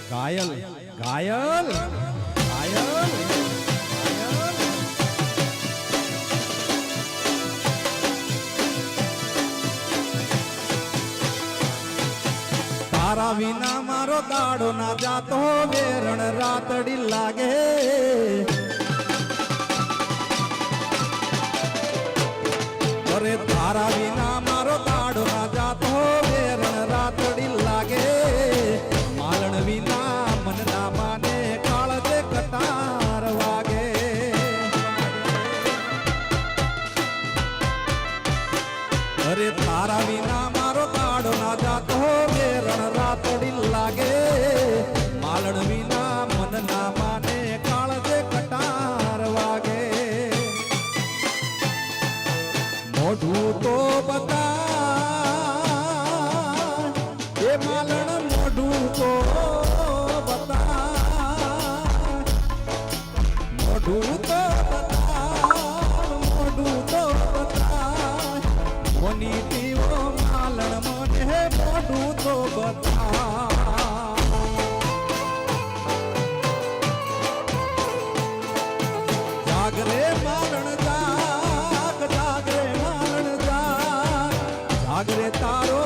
ઘાયલ ઘાયલ ઘાયલ તારા વિના મારો દાડો ના જાતો વેરણ રાતડી લાગે અરે તારા વિના મારો દાડો ના જાતો વેરણ રાતડી લાગે માલણ વિના મન ના માને કાળજે કટાર વાગે અરે તારા વિના મારો દાડો ના જાતો વેરણ રાતડી લાગે માલણ વિના મન ના માને કાળજે કટાર વાગે મોઢું તો બતા એ માલણ મોઢું તો બતા મોઢું તો બતા મોની પીવો માલણ મને મોઢું તો બતા જાગરે માલણ જાગ જાગરે માલણ જાગ જાગરે તારો